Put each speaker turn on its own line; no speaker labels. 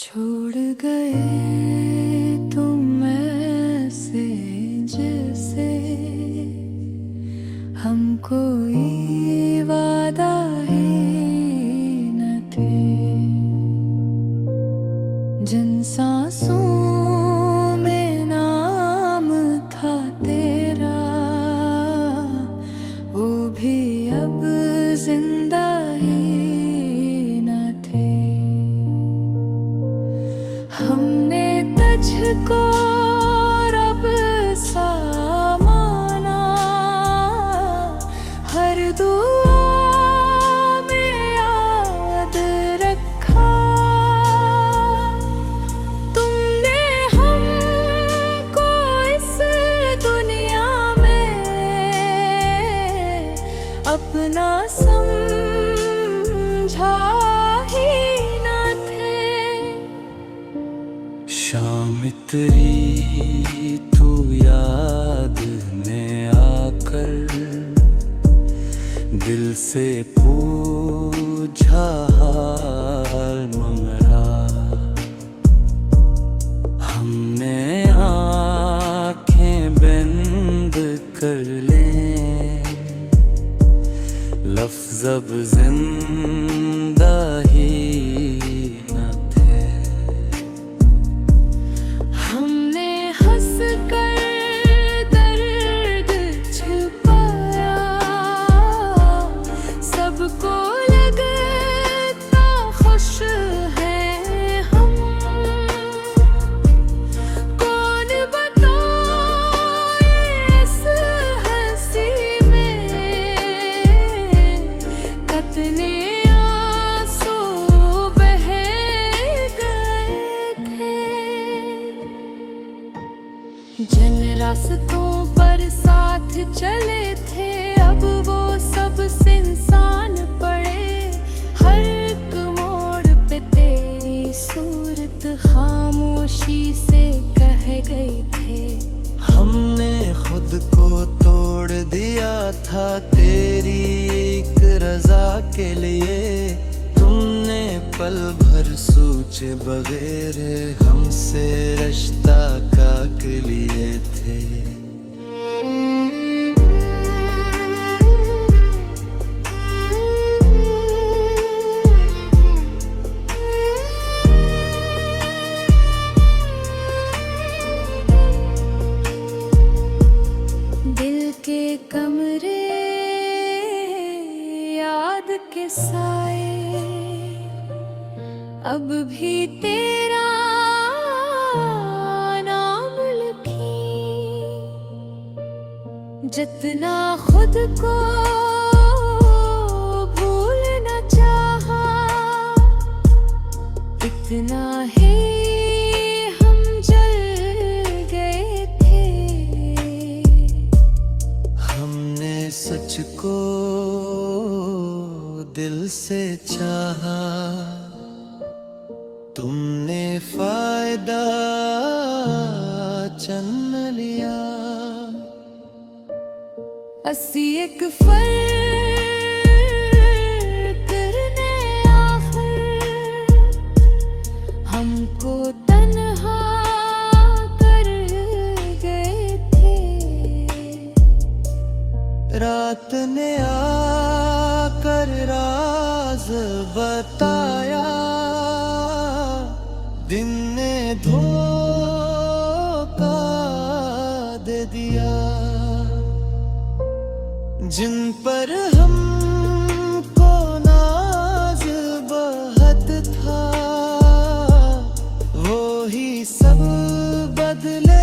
छोड़ गए तुम ऐसे जैसे हम कोई वादा ही न थे। जिन सांसों में नाम था तेरा वो भी अब जिंदा ही न थे। हमने तुझको रब सा माना, हर दुआ में याद रखा। तुमने हमको इस दुनिया में अपना समझा ही न थे।
शाम तेरी तू याद में आकर दिल से पूछा हाल मरा। हमने आँखें बंद कर लें, लफ्ज़ अब जिंदा ही न थे।
हमने हंस कर दर्द छुपाया, सबको लगता खुश है हम। कौन बताए इस हंसी में कितने आंसू बह गए थे। जिन रास्तों पर साथ चले थे अब वो सब इंसान पड़े। हर एक मोड़ पे तेरी सूरत खामोशी से कह गई थे।
हमने खुद को तोड़ दिया था तेरी एक रजा के लिए। तुमने पल भर सोचे बगैर हमसे रिश्ता काट लिए थे।
दिल के कमरे याद के साए अब भी तेरा नाम लिखी। जितना खुद को भूलना चाहा इतना ही हम जल गए थे।
हमने सच को दिल से चाहा, तुमने फायदा चन लिया।
असी एक फर्क करने आखिर हमको तन्हा कर गए थे।
रात ने आकर राज बताया, दिन ने धोखा दे दिया। जिन पर हमको नाज बहुत था वो ही सब बदले